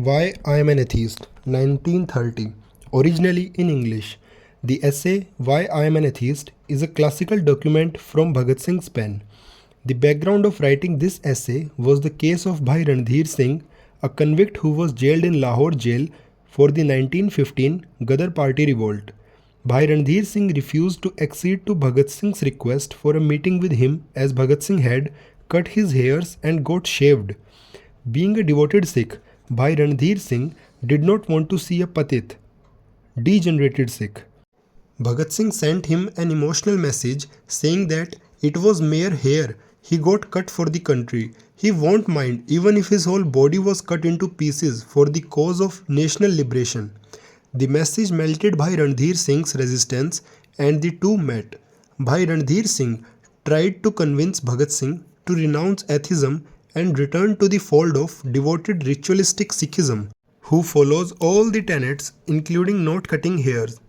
Why I Am an Atheist, 1930. Originally in English. The essay Why I Am an Atheist is a classical document from Bhagat Singh's pen. The background of writing this essay was the case of Bhai Randhir Singh, a convict who was jailed in Lahore jail for the 1915 Ghadar Party revolt. Bhai Randhir Singh refused to accede to Bhagat Singh's request for a meeting with him as Bhagat Singh had cut his hairs and got shaved. Being a devoted Sikh, Bhai Randhir Singh did not want to see a patit, degenerated Sikh. Bhagat Singh sent him an emotional message saying that it was mere hair he got cut for the country. He won't mind even if his whole body was cut into pieces for the cause of national liberation. The message melted Bhai Randhir Singh's resistance and the two met. Bhai Randhir Singh tried to convince Bhagat Singh to renounce atheism and return to the fold of devoted ritualistic Sikhism, who follows all the tenets including not cutting hairs.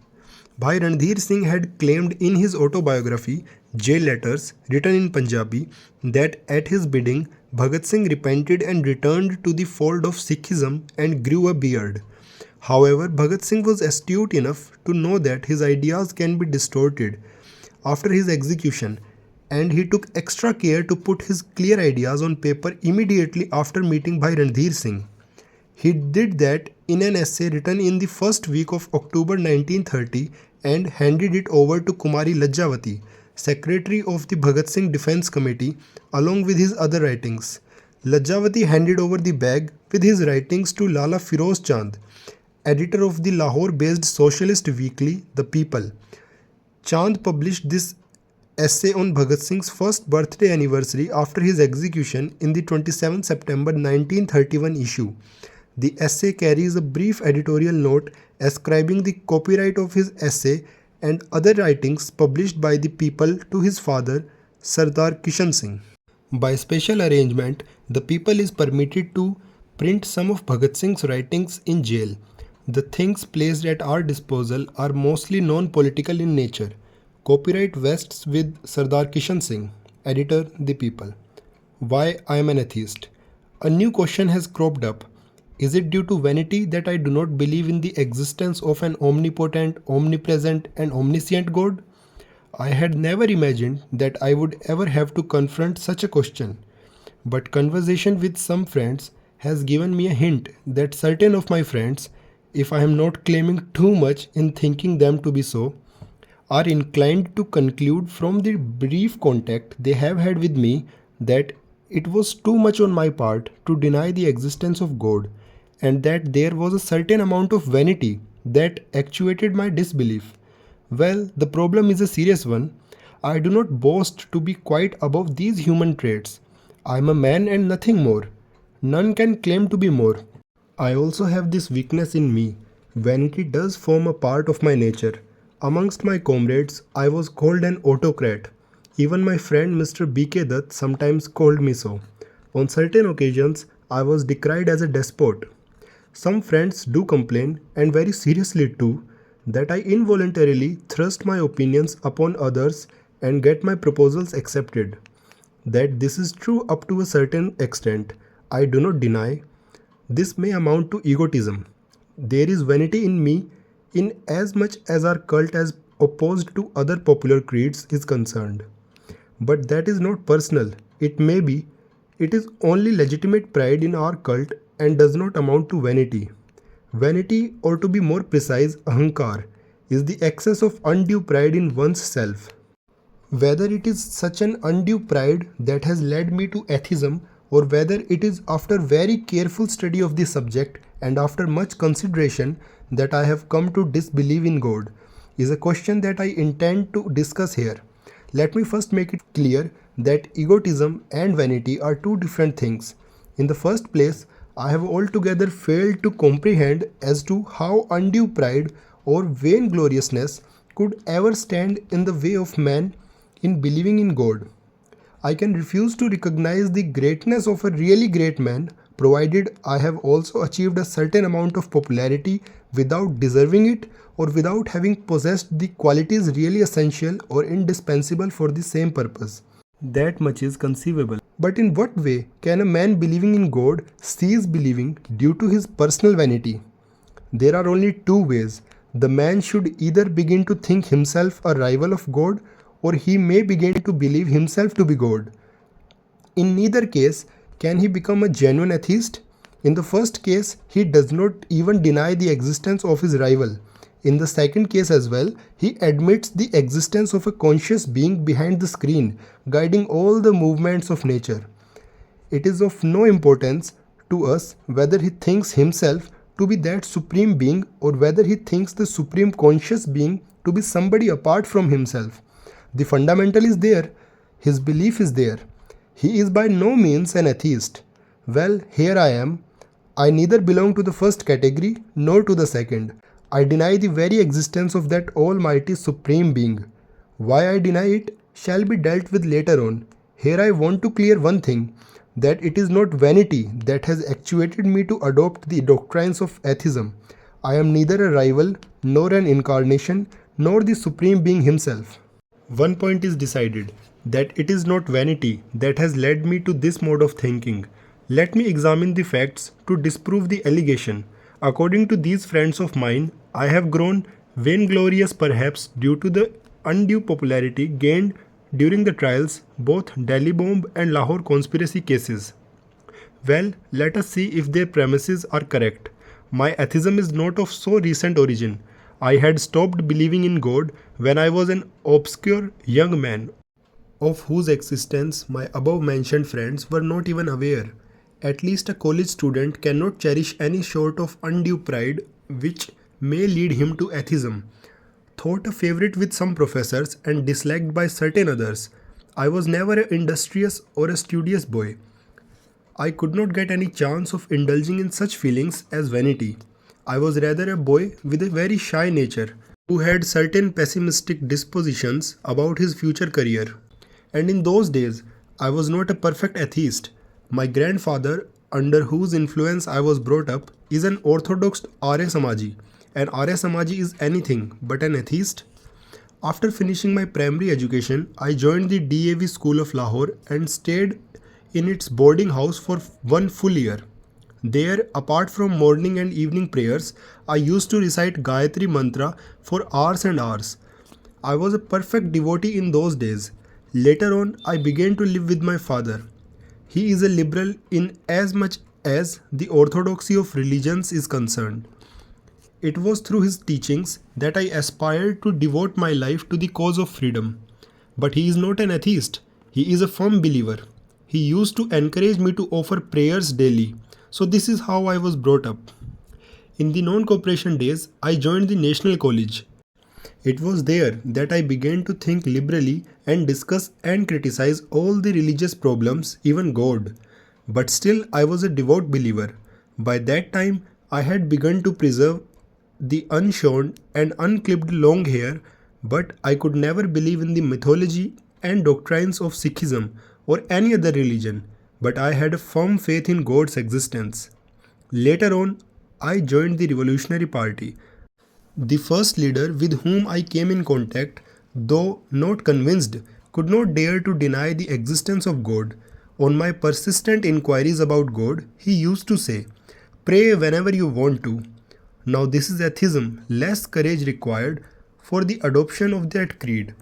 Bhai Randhir Singh had claimed in his autobiography, Jail Letters, written in Punjabi, that at his bidding, Bhagat Singh repented and returned to the fold of Sikhism and grew a beard. However, Bhagat Singh was astute enough to know that his ideas can be distorted after his execution, and he took extra care to put his clear ideas on paper immediately after meeting Bhai Randhir Singh. He did that in an essay written in the first week of October 1930 and handed it over to Kumari Lajjavati, secretary of the Bhagat Singh Defence Committee, along with his other writings. Lajjavati handed over the bag with his writings to Lala Firoz Chand, editor of the Lahore-based socialist weekly The People. Chand published this essay on Bhagat Singh's first birthday anniversary after his execution in the 27 September 1931 issue. The essay carries a brief editorial note ascribing the copyright of his essay and other writings published by the People to his father, Sardar Kishan Singh. By special arrangement, the People is permitted to print some of Bhagat Singh's writings in jail. The things placed at our disposal are mostly non-political in nature. Copyright vests with Sardar Kishan Singh, editor The People. Why I am an atheist? A new question has cropped up. Is it due to vanity that I do not believe in the existence of an omnipotent, omnipresent and omniscient God? I had never imagined that I would ever have to confront such a question. But conversation with some friends has given me a hint that certain of my friends, if I am not claiming too much in thinking them to be so, are inclined to conclude from the brief contact they have had with me that it was too much on my part to deny the existence of God, and that there was a certain amount of vanity that actuated my disbelief. Well, the problem is a serious one. I do not boast to be quite above these human traits. I am a man and nothing more. None can claim to be more. I also have this weakness in me. Vanity does form a part of my nature. Amongst my comrades, I was called an autocrat. Even my friend Mr. B.K. Dutt sometimes called me so. On certain occasions, I was decried as a despot. Some friends do complain, and very seriously too, that I involuntarily thrust my opinions upon others and get my proposals accepted. That this is true up to a certain extent, I do not deny. This may amount to egotism. There is vanity in me in as much as our cult as opposed to other popular creeds is concerned. But that is not personal. It may be. It is only legitimate pride in our cult and does not amount to vanity. Vanity, or to be more precise, ahankar, is the excess of undue pride in one's self. Whether it is such an undue pride that has led me to atheism, or whether it is after very careful study of the subject and after much consideration that I have come to disbelieve in God, is a question that I intend to discuss here. Let me first make it clear that egotism and vanity are two different things. In the first place, I have altogether failed to comprehend as to how undue pride or vaingloriousness could ever stand in the way of man in believing in God. I can refuse to recognize the greatness of a really great man, provided I have also achieved a certain amount of popularity without deserving it or without having possessed the qualities really essential or indispensable for the same purpose. That much is conceivable. But in what way can a man believing in God cease believing due to his personal vanity? There are only two ways. The man should either begin to think himself a rival of God, or he may begin to believe himself to be God. In neither case can he become a genuine atheist. In the first case, he does not even deny the existence of his rival. In the second case as well, he admits the existence of a conscious being behind the screen, guiding all the movements of nature. It is of no importance to us whether he thinks himself to be that supreme being or whether he thinks the supreme conscious being to be somebody apart from himself. The fundamental is there, his belief is there. He is by no means an atheist. Well, here I am. I neither belong to the first category nor to the second. I deny the very existence of that almighty supreme being. Why I deny it shall be dealt with later on. Here I want to clear one thing, that it is not vanity that has actuated me to adopt the doctrines of atheism. I am neither a rival, nor an incarnation, nor the supreme being himself. One point is decided, that it is not vanity that has led me to this mode of thinking. Let me examine the facts to disprove the allegation. According to these friends of mine, I have grown vainglorious perhaps due to the undue popularity gained during the trials, both Delhi bomb and Lahore conspiracy cases. Well, let us see if their premises are correct. My atheism is not of so recent origin. I had stopped believing in God when I was an obscure young man, of whose existence my above mentioned friends were not even aware. At least a college student cannot cherish any sort of undue pride which may lead him to atheism. Thought a favorite with some professors and disliked by certain others, I was never an industrious or a studious boy. I could not get any chance of indulging in such feelings as vanity. I was rather a boy with a very shy nature, who had certain pessimistic dispositions about his future career. And in those days, I was not a perfect atheist. My grandfather, under whose influence I was brought up, is an orthodox Arya Samaji, and Arya Samaji is anything but an atheist. After finishing my primary education, I joined the DAV School of Lahore and stayed in its boarding house for 1 full year. There, apart from morning and evening prayers, I used to recite Gayatri Mantra for hours and hours. I was a perfect devotee in those days. Later on, I began to live with my father. He is a liberal in as much as the orthodoxy of religions is concerned. It was through his teachings that I aspired to devote my life to the cause of freedom. But he is not an atheist. He is a firm believer. He used to encourage me to offer prayers daily. So this is how I was brought up. In the non-cooperation days, I joined the National College. It was there that I began to think liberally and discuss and criticize all the religious problems, even God. But still, I was a devout believer. By that time, I had begun to preserve the unshorn and unclipped long hair, but I could never believe in the mythology and doctrines of Sikhism or any other religion, but I had a firm faith in God's existence. Later on, I joined the Revolutionary Party. The first leader with whom I came in contact, though not convinced, could not dare to deny the existence of God. On my persistent inquiries about God, he used to say, "Pray whenever you want to." Now this is atheism, less courage required for the adoption of that creed.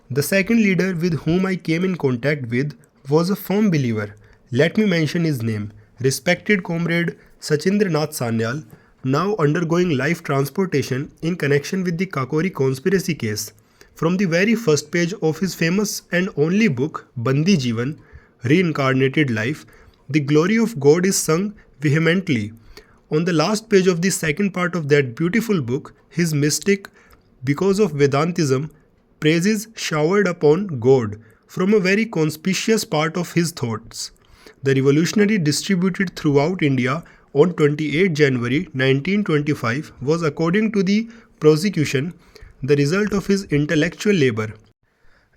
The second leader with whom I came in contact with was a firm believer. Let me mention his name, respected comrade Sachindranath Sanyal, now undergoing life transportation in connection with the Kakori conspiracy case. From the very first page of his famous and only book, Bandi Jeevan, Reincarnated Life, the glory of God is sung vehemently. On the last page of the second part of that beautiful book, his mystic, because of Vedantism, praises showered upon God from a very conspicuous part of his thoughts. The revolutionary distributed throughout India on 28 January 1925 was, according to the prosecution, the result of his intellectual labor.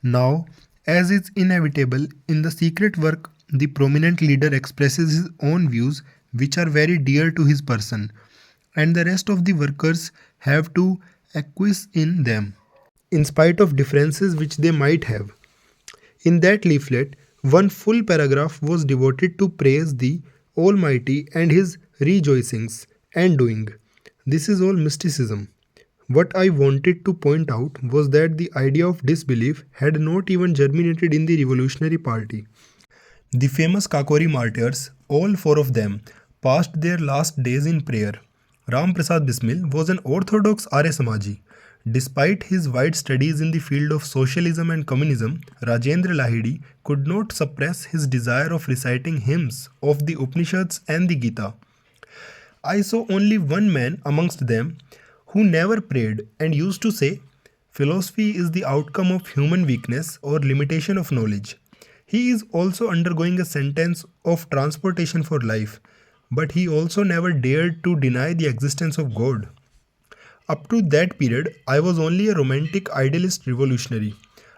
Now, as is inevitable in the secret work, the prominent leader expresses his own views which are very dear to his person, and the rest of the workers have to acquiesce in them, in spite of differences which they might have. In that leaflet, one full paragraph was devoted to praise the Almighty and His rejoicings and doing. This is all mysticism. What I wanted to point out was that the idea of disbelief had not even germinated in the Revolutionary Party. The famous Kakori martyrs, all four of them, passed their last days in prayer. Ram Prasad Bismil was an orthodox Arya Samaji. Despite his wide studies in the field of socialism and communism, Rajendra Lahiri could not suppress his desire of reciting hymns of the Upanishads and the Gita. I saw only one man amongst them who never prayed and used to say, philosophy is the outcome of human weakness or limitation of knowledge. He is also undergoing a sentence of transportation for life, but he also never dared to deny the existence of God. Up to that period, I was only a romantic idealist revolutionary.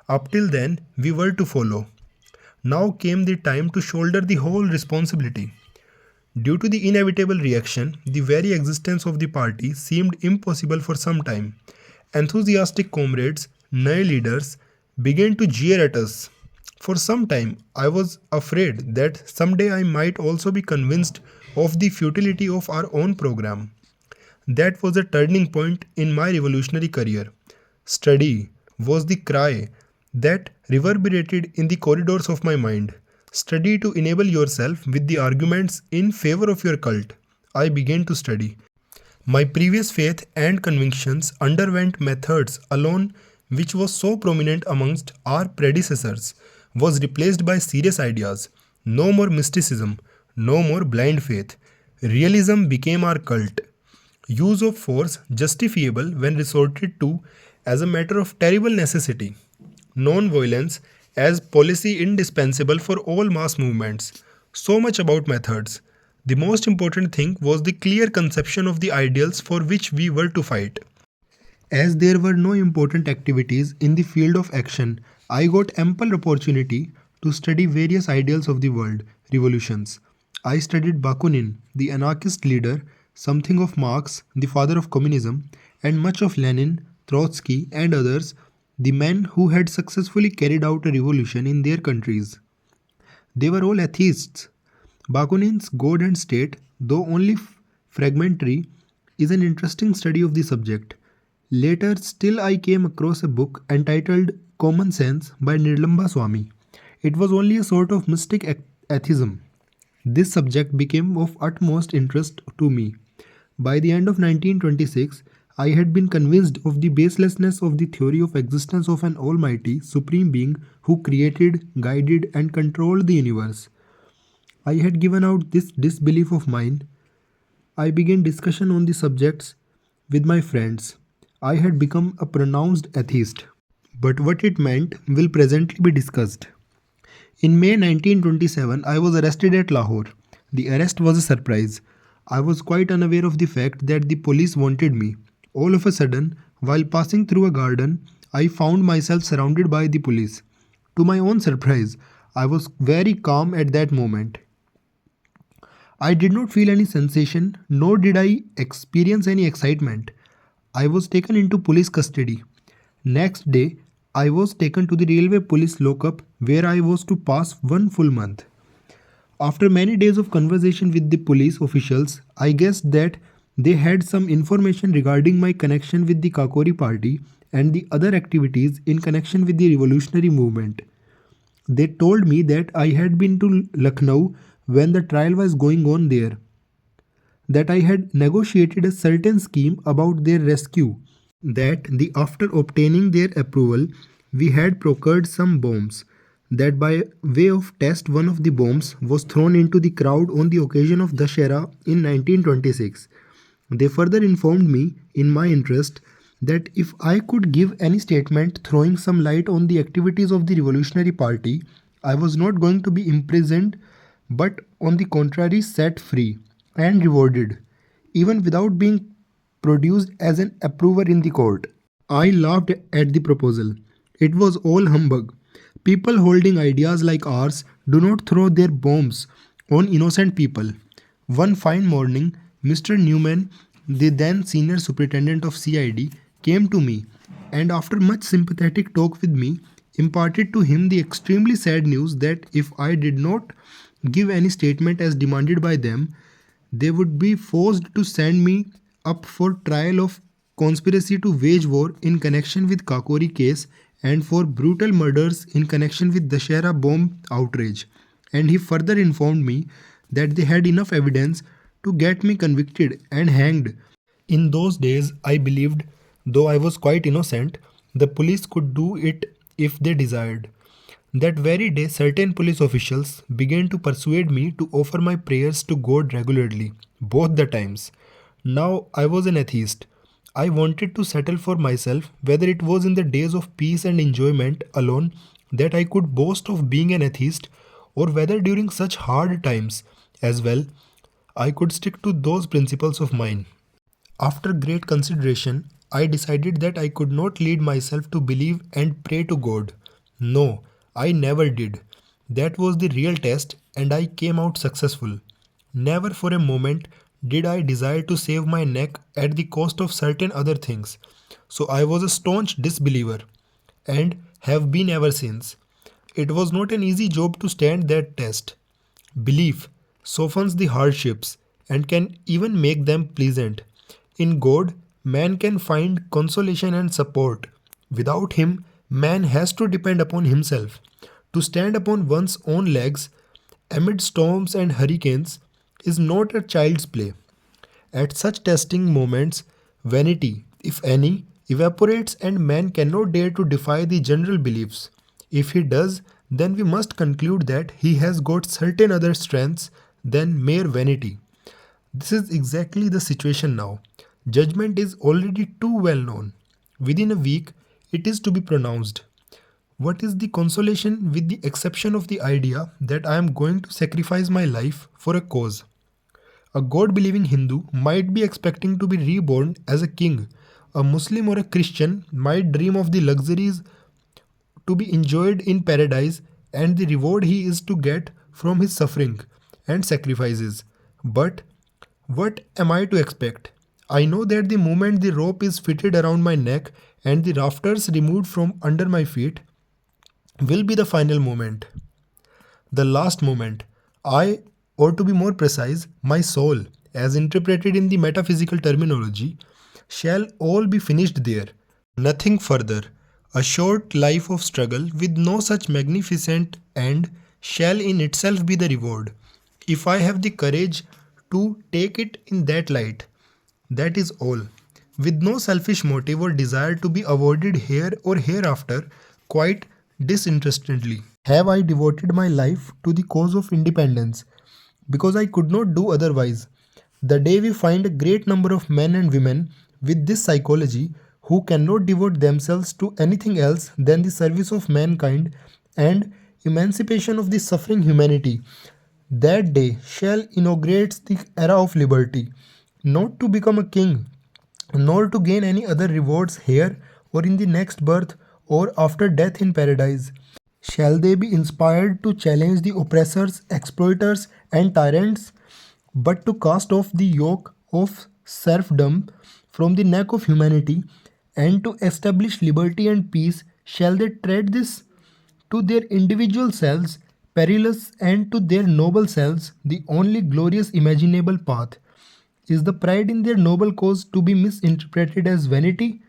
Up till then, we were to follow. Now came the time to shoulder the whole responsibility. Due to the inevitable reaction, the very existence of the party seemed impossible for some time. Enthusiastic comrades, new leaders, began to jeer at us. For some time, I was afraid that someday I might also be convinced of the futility of our own program. That was a turning point in my revolutionary career. Study was the cry that reverberated in the corridors of my mind. Study to enable yourself with the arguments in favor of your cult. I began to study. My previous faith and convictions underwent methods alone, which was so prominent amongst our predecessors, was replaced by serious ideas. No more mysticism, no more blind faith. Realism became our cult. Use of force justifiable when resorted to as a matter of terrible necessity. Non-violence as policy indispensable for all mass movements. So much about methods. The most important thing was the clear conception of the ideals for which we were to fight. As there were no important activities in the field of action, I got ample opportunity to study various ideals of the world, revolutions. I studied Bakunin, the anarchist leader, something of Marx, the father of communism, and much of Lenin, Trotsky, and others, the men who had successfully carried out a revolution in their countries. They were all atheists. Bakunin's God and State, though only fragmentary, is an interesting study of the subject. Later, still I came across a book entitled Common Sense by Nirlamba Swami. It was only a sort of mystic atheism. This subject became of utmost interest to me. By the end of 1926, I had been convinced of the baselessness of the theory of existence of an almighty, supreme being who created, guided, and controlled the universe. I had given out this disbelief of mine. I began discussion on the subjects with my friends. I had become a pronounced atheist. But what it meant will presently be discussed. In May 1927, I was arrested at Lahore. The arrest was a surprise. I was quite unaware of the fact that the police wanted me. All of a sudden, while passing through a garden, I found myself surrounded by the police. To my own surprise, I was very calm at that moment. I did not feel any sensation, nor did I experience any excitement. I was taken into police custody. Next day, I was taken to the railway police lockup where I was to pass one full month. After many days of conversation with the police officials, I guessed that they had some information regarding my connection with the Kakori party and the other activities in connection with the revolutionary movement. They told me that I had been to Lucknow when the trial was going on there, that I had negotiated a certain scheme about their rescue, that after obtaining their approval, we had procured some bombs, that by way of test one of the bombs was thrown into the crowd on the occasion of Dashera in 1926. They further informed me, in my interest, that if I could give any statement throwing some light on the activities of the Revolutionary Party, I was not going to be imprisoned but on the contrary set free and rewarded, even without being produced as an approver in the court. I laughed at the proposal. It was all humbug. People holding ideas like ours do not throw their bombs on innocent people. One fine morning, Mr. Newman, the then senior superintendent of CID, came to me and after much sympathetic talk with me, imparted to him the extremely sad news that if I did not give any statement as demanded by them, they would be forced to send me up for trial of conspiracy to wage war in connection with Kakori case and for brutal murders in connection with Dashera bomb outrage. And he further informed me that they had enough evidence to get me convicted and hanged. In those days, I believed, though I was quite innocent, the police could do it if they desired. That very day, certain police officials began to persuade me to offer my prayers to God regularly, both the times. Now I was an atheist. I wanted to settle for myself whether it was in the days of peace and enjoyment alone that I could boast of being an atheist, or whether during such hard times as well I could stick to those principles of mine. After great consideration, I decided that I could not lead myself to believe and pray to God. No, I never did. That was the real test, and I came out successful. Never for a moment did I desire to save my neck at the cost of certain other things. So I was a staunch disbeliever, and have been ever since. It was not an easy job to stand that test. Belief softens the hardships and can even make them pleasant. In God, man can find consolation and support. Without Him, man has to depend upon himself. To stand upon one's own legs amid storms and hurricanes is not a child's play. At such testing moments, vanity, if any, evaporates and man cannot dare to defy the general beliefs. If he does, then we must conclude that he has got certain other strengths than mere vanity. This is exactly the situation now. Judgment is already too well known. Within a week, it is to be pronounced. What is the consolation with the exception of the idea that I am going to sacrifice my life for a cause? A God believing Hindu might be expecting to be reborn as a king. A Muslim or a Christian might dream of the luxuries to be enjoyed in paradise and the reward he is to get from his suffering and sacrifices. But what am I to expect? I know that the moment the rope is fitted around my neck and the rafters removed from under my feet will be the final moment. The last moment. I, or to be more precise, my soul, as interpreted in the metaphysical terminology, shall all be finished there. Nothing further. A short life of struggle with no such magnificent end shall in itself be the reward. If I have the courage to take it in that light, that is all. With no selfish motive or desire to be awarded here or hereafter, quite disinterestedly, have I devoted my life to the cause of independence, because I could not do otherwise. The day we find a great number of men and women with this psychology who cannot devote themselves to anything else than the service of mankind and emancipation of the suffering humanity, that day shall inaugurate the era of liberty, not to become a king, nor to gain any other rewards here or in the next birth or after death in paradise. Shall they be inspired to challenge the oppressors, exploiters, and tyrants, but to cast off the yoke of serfdom from the neck of humanity, and to establish liberty and peace? Shall they tread this to their individual selves, perilous, and to their noble selves, the only glorious imaginable path? Is the pride in their noble cause to be misinterpreted as vanity?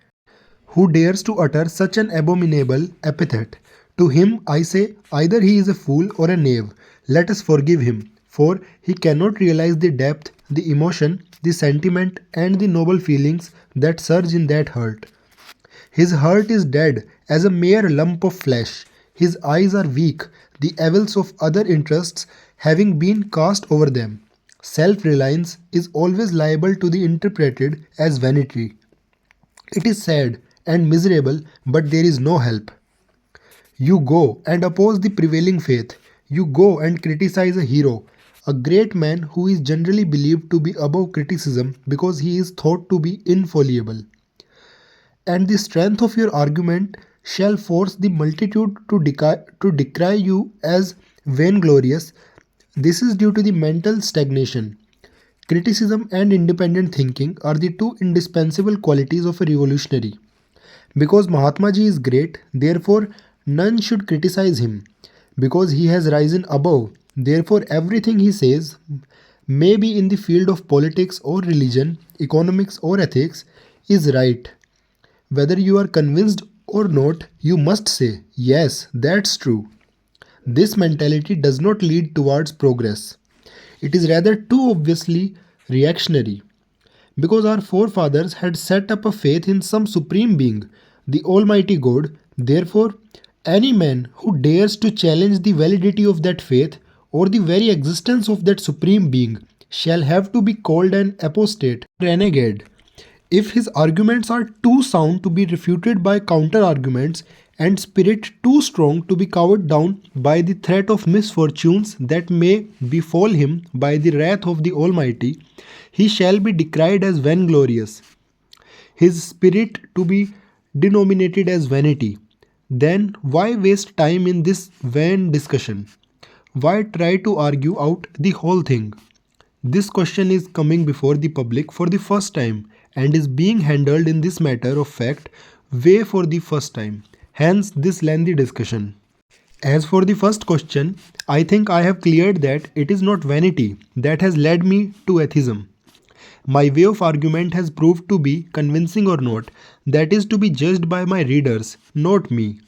Who dares to utter such an abominable epithet? To him I say, either he is a fool or a knave. Let us forgive him, for he cannot realize the depth, the emotion, the sentiment, and the noble feelings that surge in that heart. His heart is dead as a mere lump of flesh. His eyes are weak, the evils of other interests having been cast over them. Self-reliance is always liable to be interpreted as vanity. It is sad and miserable, but there is no help. You go and oppose the prevailing faith. You go and criticize a hero, a great man who is generally believed to be above criticism because he is thought to be infallible. And the strength of your argument shall force the multitude to decry you as vainglorious. This is due to the mental stagnation. Criticism and independent thinking are the two indispensable qualities of a revolutionary. Because Mahatma Ji is great, therefore None should criticize him, because he has risen above. Therefore, everything he says, may be in the field of politics or religion, economics or ethics, is right. Whether you are convinced or not, you must say, yes, that's true. This mentality does not lead towards progress. It is rather too obviously reactionary. Because our forefathers had set up a faith in some supreme being, the Almighty God, therefore, any man who dares to challenge the validity of that faith or the very existence of that supreme being shall have to be called an apostate, renegade. If his arguments are too sound to be refuted by counter arguments, and spirit too strong to be cowered down by the threat of misfortunes that may befall him by the wrath of the Almighty, he shall be decried as vainglorious, his spirit to be denominated as vanity. Then why waste time in this vain discussion? Why try to argue out the whole thing? This question is coming before the public for the first time and is being handled in this matter of fact way for the first time. Hence this lengthy discussion. As for the first question, I think I have cleared that it is not vanity that has led me to atheism. My way of argument has proved to be convincing or not, that is to be judged by my readers, not me.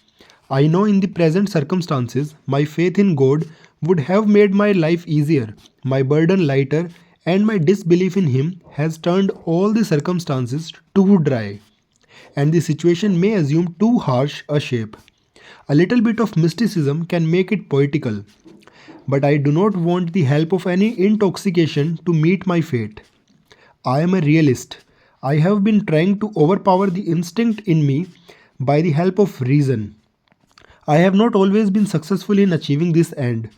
I know in the present circumstances, my faith in God would have made my life easier, my burden lighter, and my disbelief in Him has turned all the circumstances too dry, and the situation may assume too harsh a shape. A little bit of mysticism can make it poetical, but I do not want the help of any intoxication to meet my fate. I am a realist. I have been trying to overpower the instinct in me by the help of reason. I have not always been successful in achieving this end.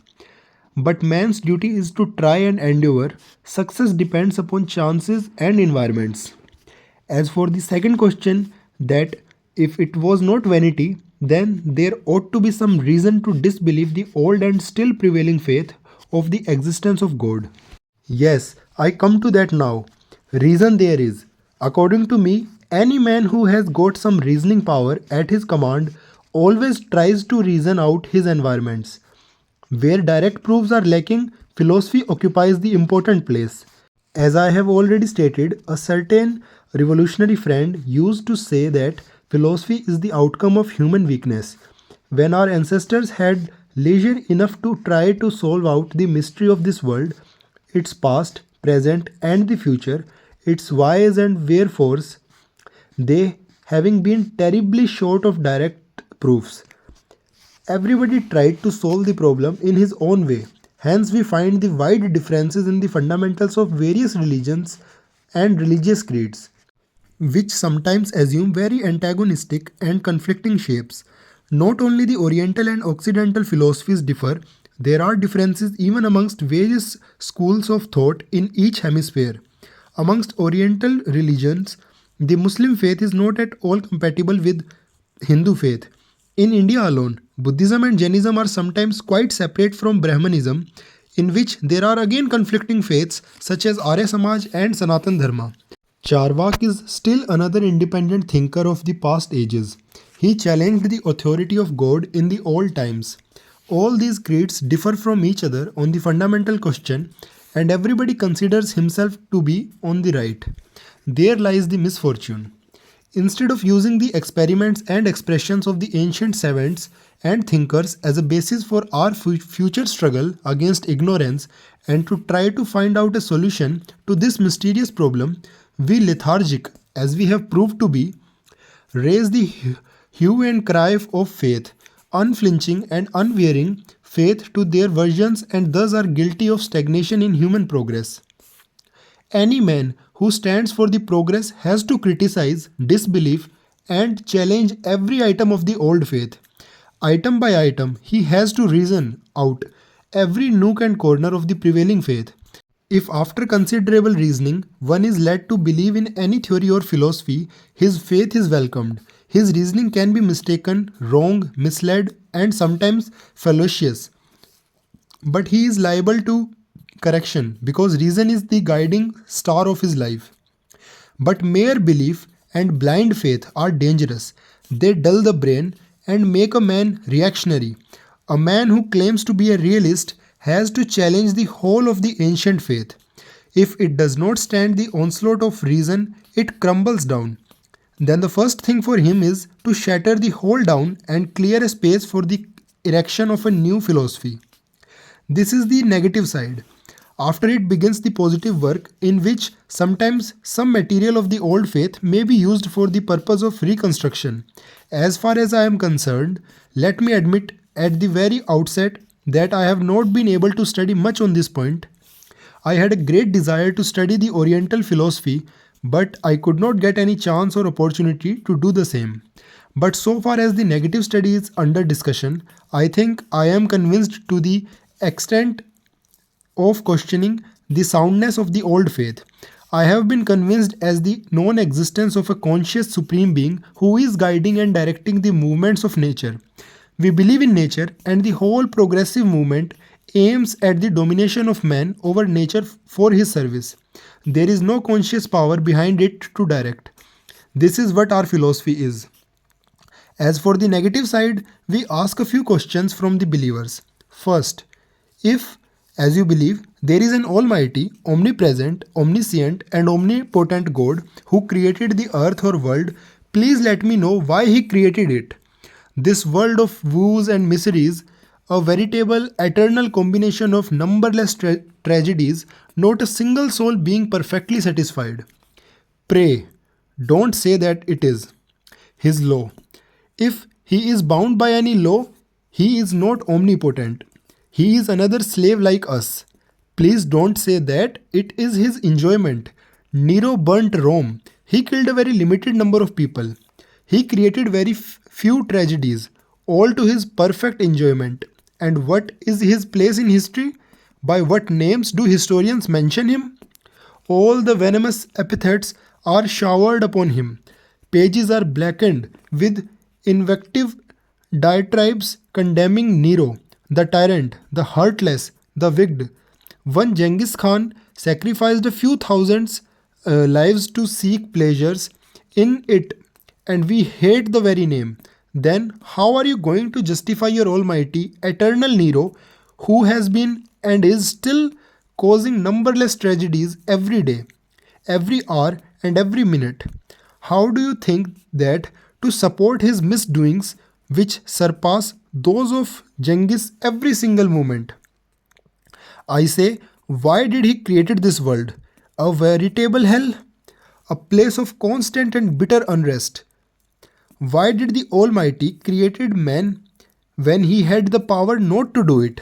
But man's duty is to try and endure. Success depends upon chances and environments. As for the second question, that if it was not vanity, then there ought to be some reason to disbelieve the old and still prevailing faith of the existence of God. Yes, I come to that now. Reason there is. According to me, any man who has got some reasoning power at his command always tries to reason out his environments. Where direct proofs are lacking, philosophy occupies the important place. As I have already stated, a certain revolutionary friend used to say that philosophy is the outcome of human weakness. When our ancestors had leisure enough to try to solve out the mystery of this world, its past, present, and the future, its whys and wherefores, they having been terribly short of direct proofs. Everybody tried to solve the problem in his own way. Hence, we find the wide differences in the fundamentals of various religions and religious creeds, which sometimes assume very antagonistic and conflicting shapes. Not only the Oriental and Occidental philosophies differ, there are differences even amongst various schools of thought in each hemisphere. Amongst Oriental religions, the Muslim faith is not at all compatible with Hindu faith. In India alone, Buddhism and Jainism are sometimes quite separate from Brahmanism, in which there are again conflicting faiths such as Arya Samaj and Sanatan Dharma. Charvak is still another independent thinker of the past ages. He challenged the authority of God in the old times. All these creeds differ from each other on the fundamental question, and everybody considers himself to be on the right. There lies the misfortune. Instead of using the experiments and expressions of the ancient savants and thinkers as a basis for our future struggle against ignorance and to try to find out a solution to this mysterious problem, we lethargic, as we have proved to be, raise the hue and cry of faith, unflinching and unwearying faith to their versions, and thus are guilty of stagnation in human progress. Any man who stands for the progress has to criticize, disbelieve, and challenge every item of the old faith. Item by item, he has to reason out every nook and corner of the prevailing faith. If after considerable reasoning one is led to believe in any theory or philosophy, his faith is welcomed. His reasoning can be mistaken, wrong, misled, and sometimes fallacious. But he is liable to correction because reason is the guiding star of his life. But mere belief and blind faith are dangerous. They dull the brain and make a man reactionary. A man who claims to be a realist has to challenge the whole of the ancient faith. If it does not stand the onslaught of reason, it crumbles down. Then the first thing for him is to shatter the whole down and clear a space for the erection of a new philosophy. This is the negative side. After it begins the positive work, in which sometimes some material of the old faith may be used for the purpose of reconstruction. As far as I am concerned, let me admit at the very outset that I have not been able to study much on this point. I had a great desire to study the Oriental philosophy, but I could not get any chance or opportunity to do the same. But so far as the negative study is under discussion, I think I am convinced to the extent of questioning the soundness of the old faith. I have been convinced as the non existence of a conscious supreme being who is guiding and directing the movements of nature. We believe in nature, and the whole progressive movement aims at the domination of man over nature for his service. There is no conscious power behind it to direct. This is what our philosophy is. As for the negative side, we ask a few questions from the believers. First, if, as you believe, there is an almighty, omnipresent, omniscient, and omnipotent God who created the earth or world, please let me know why he created it. This world of woes and miseries, a veritable eternal combination of numberless tragedies, not a single soul being perfectly satisfied. Pray, don't say that it is his law. If he is bound by any law, he is not omnipotent. He is another slave like us. Please don't say that it is his enjoyment. Nero burnt Rome. He killed a very limited number of people. He created very few tragedies, all to his perfect enjoyment. And what is his place in history? By what names do historians mention him? All the venomous epithets are showered upon him. Pages are blackened with invective diatribes condemning Nero, the tyrant, the heartless, the wicked. One Genghis Khan sacrificed a few thousands lives to seek pleasures in it, and we hate the very name. Then how are you going to justify your almighty, eternal Nero, who has been and is still causing numberless tragedies every day, every hour, and every minute? How do you think that to support his misdoings, which surpass those of Genghis every single moment? I say, why did he created this world? A veritable hell? A place of constant and bitter unrest? Why did the Almighty created man when he had the power not to do it?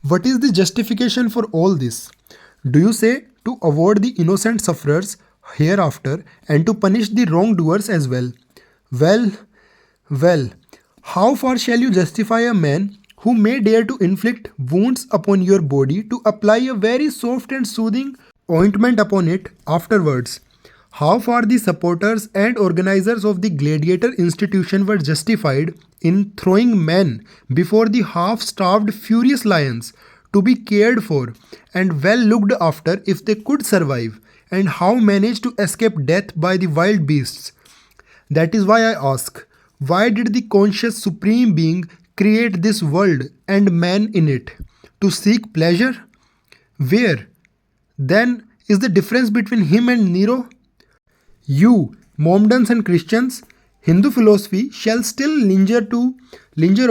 What is the justification for all this? Do you say to avoid the innocent sufferers hereafter and to punish the wrongdoers as well? Well, well, how far shall you justify a man who may dare to inflict wounds upon your body to apply a very soft and soothing ointment upon it afterwards? How far the supporters and organizers of the gladiator institution were justified in throwing men before the half-starved furious lions to be cared for and well looked after if they could survive, and how manage to escape death by the wild beasts? That is why I ask, why did the conscious supreme being create this world and man in it? To seek pleasure? Where, then, is the difference between him and Nero? You, Mohammedans and Christians, Hindu philosophy shall still linger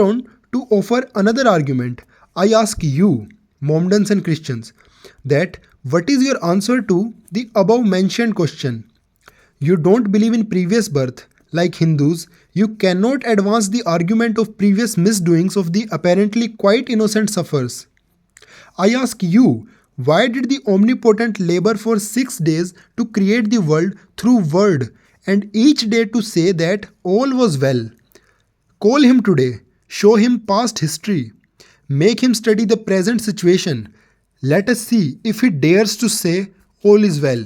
on to offer another argument. I ask you, Mohammedans and Christians, that what is your answer to the above mentioned question? You don't believe in previous birth. Like Hindus, you cannot advance the argument of previous misdoings of the apparently quite innocent sufferers. I ask you, why did the omnipotent labor for 6 days to create the world through word, and each day to say that all was well? Call him today, show him past history, make him study the present situation. Let us see if he dares to say all is well.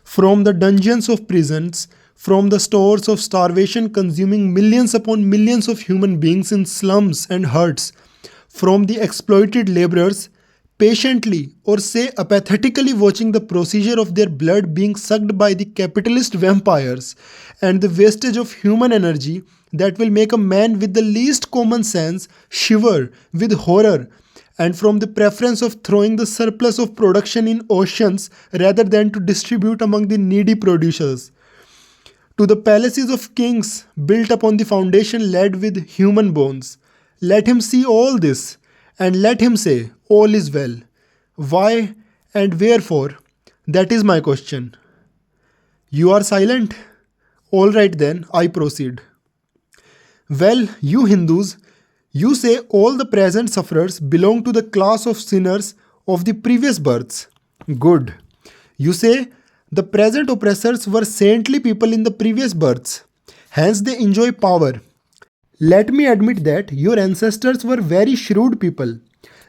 From the dungeons of prisons, from the stores of starvation consuming millions upon millions of human beings in slums and huts, from the exploited laborers, patiently or say apathetically watching the procedure of their blood being sucked by the capitalist vampires, and the wastage of human energy that will make a man with the least common sense shiver with horror, and from the preference of throwing the surplus of production in oceans rather than to distribute among the needy producers, to the palaces of kings built upon the foundation laid with human bones. Let him see all this, and let him say, all is well. Why and wherefore? That is my question. You are silent? All right then, I proceed. Well, you Hindus, you say all the present sufferers belong to the class of sinners of the previous births. Good. You say the present oppressors were saintly people in the previous births. Hence they enjoy power. Let me admit that your ancestors were very shrewd people.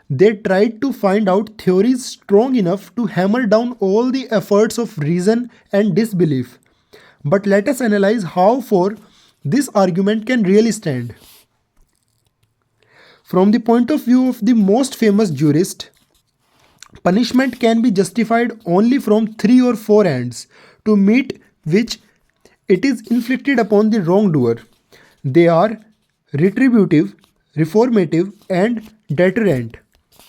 They tried to find out theories strong enough to hammer down all the efforts of reason and disbelief. But let us analyze how far this argument can really stand. From the point of view of the most famous jurist, punishment can be justified only from 3 or 4 ends, to meet which it is inflicted upon the wrongdoer. They are retributive, reformative, and deterrent.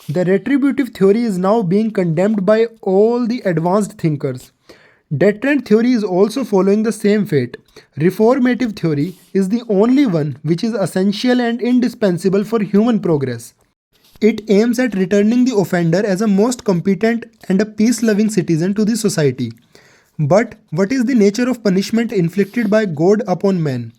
The retributive theory is now being condemned by all the advanced thinkers. Deterrent theory is also following the same fate. Reformative theory is the only one which is essential and indispensable for human progress. It aims at returning the offender as a most competent and a peace-loving citizen to the society. But what is the nature of punishment inflicted by God upon men?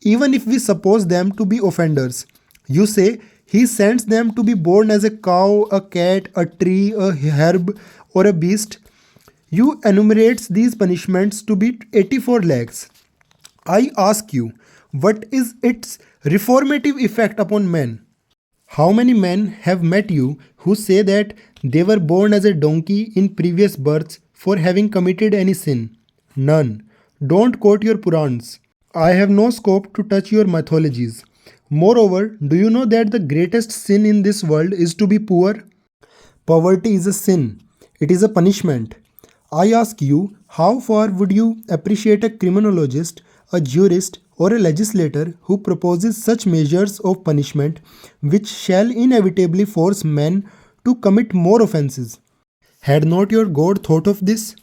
Even if we suppose them to be offenders, you say he sends them to be born as a cow, a cat, a tree, a herb, or a beast. You enumerates these punishments to be 84 lakhs. I ask you, what is its reformative effect upon men? How many men have met you who say that they were born as a donkey in previous births for having committed any sin? None. Don't quote your Purans. I have no scope to touch your mythologies. Moreover, do you know that the greatest sin in this world is to be poor? Poverty is a sin. It is a punishment. I ask you, how far would you appreciate a criminologist, a jurist, or a legislator who proposes such measures of punishment which shall inevitably force men to commit more offences? Had not your God thought of this?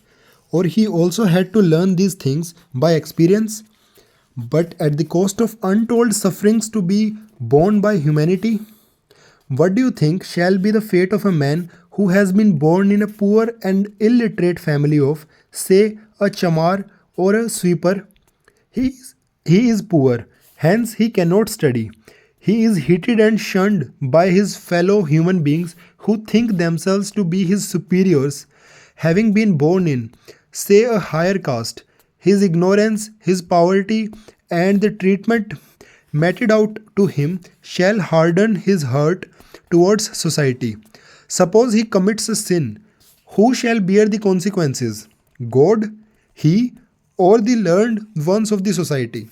Or he also had to learn these things by experience, but at the cost of untold sufferings to be borne by humanity? What do you think shall be the fate of a man who has been born in a poor and illiterate family of, say, a chamar or a sweeper? He is poor, hence he cannot study. He is hated and shunned by his fellow human beings who think themselves to be his superiors, having been born in, say, a higher caste. His ignorance, his poverty, and the treatment meted out to him shall harden his heart towards society. Suppose he commits a sin, who shall bear the consequences? God, he, or the learned ones of the society?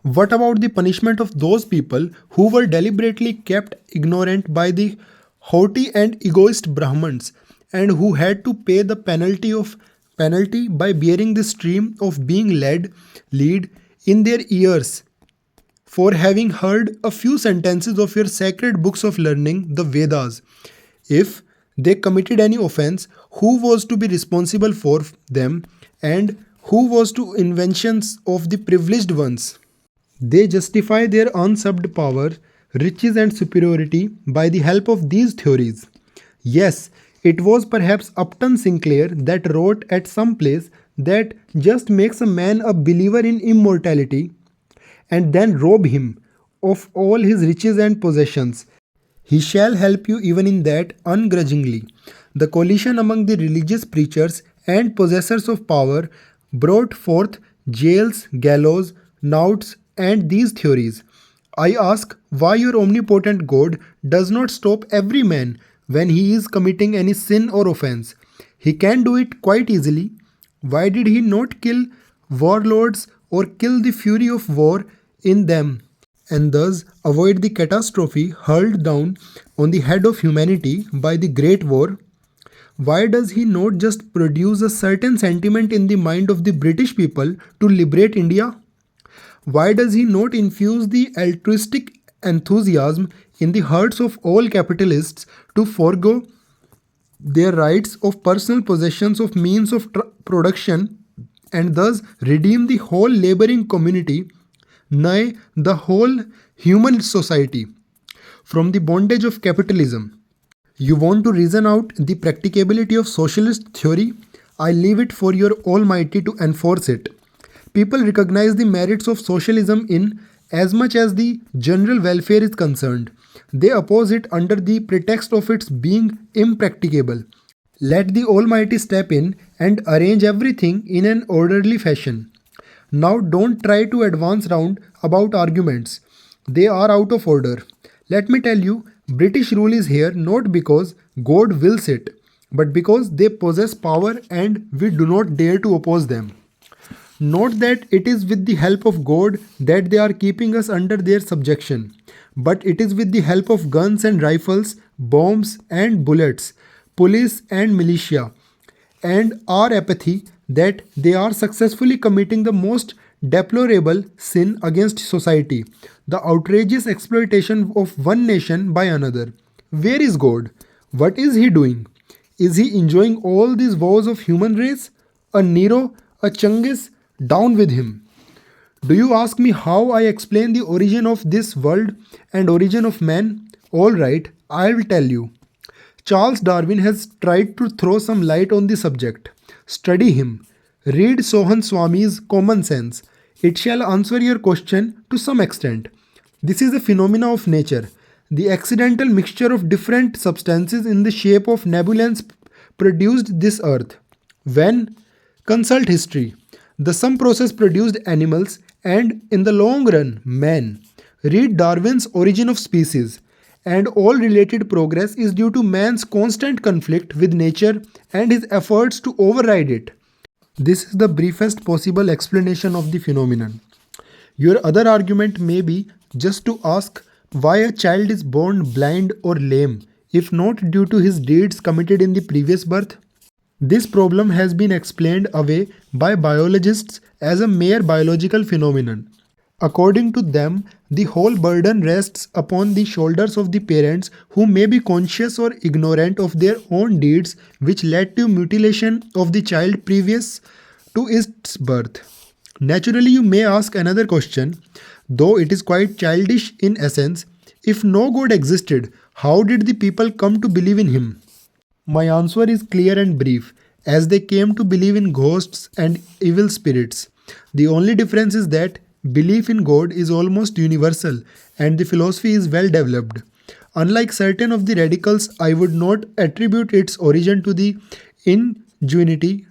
What about the punishment of those people who were deliberately kept ignorant by the haughty and egoist Brahmins, and who had to pay the penalty by bearing the stream of being lead in their ears for having heard a few sentences of your sacred books of learning, the Vedas? If they committed any offense, who was to be responsible for them, and who was to inventions of the privileged ones? They justify their usurped power, riches, and superiority by the help of these theories. Yes, it was perhaps Upton Sinclair that wrote at some place that just makes a man a believer in immortality and then rob him of all his riches and possessions. He shall help you even in that ungrudgingly. The coalition among the religious preachers and possessors of power brought forth jails, gallows, knouts, and these theories. I ask why your omnipotent God does not stop every man when he is committing any sin or offense. He can do it quite easily. Why did he not kill warlords or kill the fury of war in them, and thus avoid the catastrophe hurled down on the head of humanity by the Great War? Why does he not just produce a certain sentiment in the mind of the British people to liberate India? Why does he not infuse the altruistic enthusiasm in the hearts of all capitalists to forego their rights of personal possessions of means of production and thus redeem the whole laboring community, nay, the whole human society, from the bondage of capitalism? You want to reason out the practicability of socialist theory? I leave it for your Almighty to enforce it. People recognize the merits of socialism in as much as the general welfare is concerned. They oppose it under the pretext of its being impracticable. Let the Almighty step in and arrange everything in an orderly fashion. Now don't try to advance round about arguments. They are out of order. Let me tell you, British rule is here not because God wills it, but because they possess power and we do not dare to oppose them. Not that it is with the help of God that they are keeping us under their subjection, but it is with the help of guns and rifles, bombs and bullets, police and militia, and our apathy that they are successfully committing the most deplorable sin against society, the outrageous exploitation of one nation by another. Where is God? What is he doing? Is he enjoying all these woes of human race? A Nero, a Changis, down with him. Do you ask me how I explain the origin of this world and origin of man? All right, I'll tell you. Charles Darwin has tried to throw some light on the subject. Study him. Read Sohan Swami's Common Sense. It shall answer your question to some extent. This is a phenomena of nature. The accidental mixture of different substances in the shape of nebulans produced this earth. When? Consult history. The sum process produced animals and, in the long run, man. Read Darwin's Origin of Species. And all related progress is due to man's constant conflict with nature and his efforts to override it. This is the briefest possible explanation of the phenomenon. Your other argument may be just to ask why a child is born blind or lame, if not due to his deeds committed in the previous birth. This problem has been explained away by biologists as a mere biological phenomenon. According to them, the whole burden rests upon the shoulders of the parents who may be conscious or ignorant of their own deeds which led to mutilation of the child previous to its birth. Naturally, you may ask another question, though it is quite childish in essence. If no God existed, how did the people come to believe in him? My answer is clear and brief, as they came to believe in ghosts and evil spirits. The only difference is that belief in God is almost universal and the philosophy is well developed. Unlike certain of the radicals, I would not attribute its origin to the ingenuity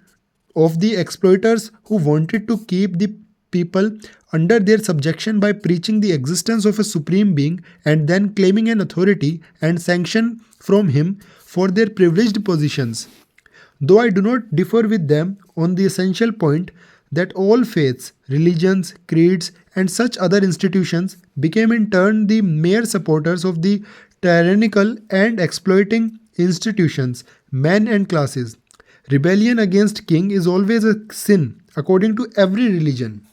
of the exploiters who wanted to keep the people under their subjection by preaching the existence of a supreme being and then claiming an authority and sanction from him for their privileged positions. Though I do not differ with them on the essential point that all faiths, religions, creeds, and such other institutions became in turn the mere supporters of the tyrannical and exploiting institutions, men and classes. Rebellion against king is always a sin, according to every religion.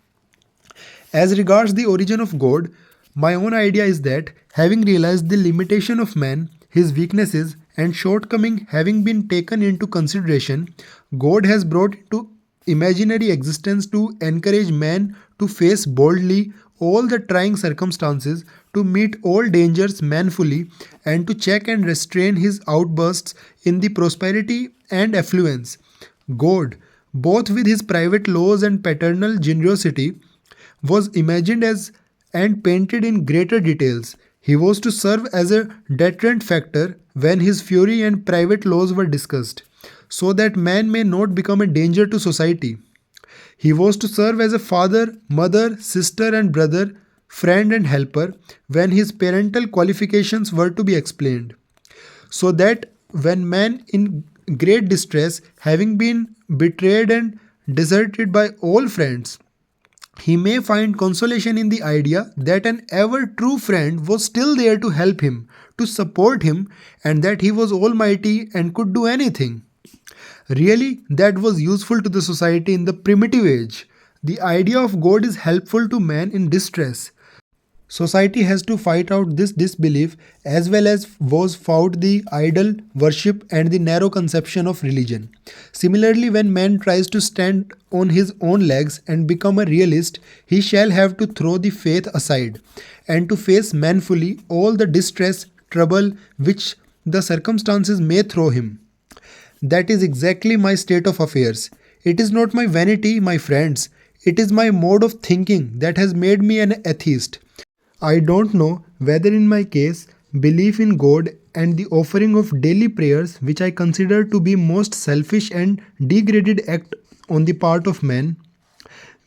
As regards the origin of God, my own idea is that, having realized the limitation of man, his weaknesses and shortcoming having been taken into consideration, God has brought into imaginary existence to encourage man to face boldly all the trying circumstances, to meet all dangers manfully, and to check and restrain his outbursts in the prosperity and affluence. God, both with his private laws and paternal generosity, was imagined as and painted in greater details. He was to serve as a deterrent factor when his fury and private laws were discussed, so that man may not become a danger to society. He was to serve as a father, mother, sister, and brother, friend, and helper when his parental qualifications were to be explained, so that when man in great distress, having been betrayed and deserted by all friends, he may find consolation in the idea that an ever true friend was still there to help him, to support him, and that he was almighty and could do anything. Really, that was useful to the society in the primitive age. The idea of God is helpful to man in distress. Society has to fight out this disbelief as well as was fought the idol worship and the narrow conception of religion. Similarly, when man tries to stand on his own legs and become a realist, he shall have to throw the faith aside and to face manfully all the distress, trouble which the circumstances may throw him. That is exactly my state of affairs. It is not my vanity, my friends. It is my mode of thinking that has made me an atheist. I don't know whether in my case, belief in God and the offering of daily prayers, which I consider to be most selfish and degraded act on the part of man,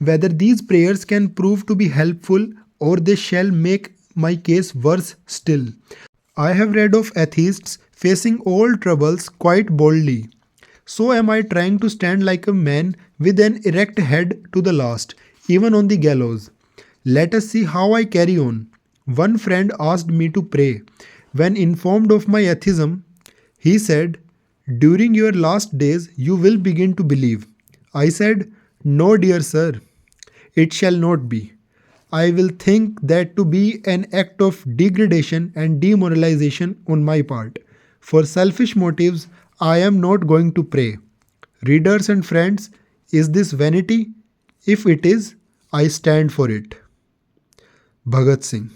whether these prayers can prove to be helpful or they shall make my case worse still. I have read of atheists facing all troubles quite boldly. So am I trying to stand like a man with an erect head to the last, even on the gallows. Let us see how I carry on. One friend asked me to pray. When informed of my atheism, he said, "During your last days, you will begin to believe." I said, "No, dear sir, it shall not be. I will think that to be an act of degradation and demoralization on my part. For selfish motives, I am not going to pray." Readers and friends, is this vanity? If it is, I stand for it. Bhagat Singh.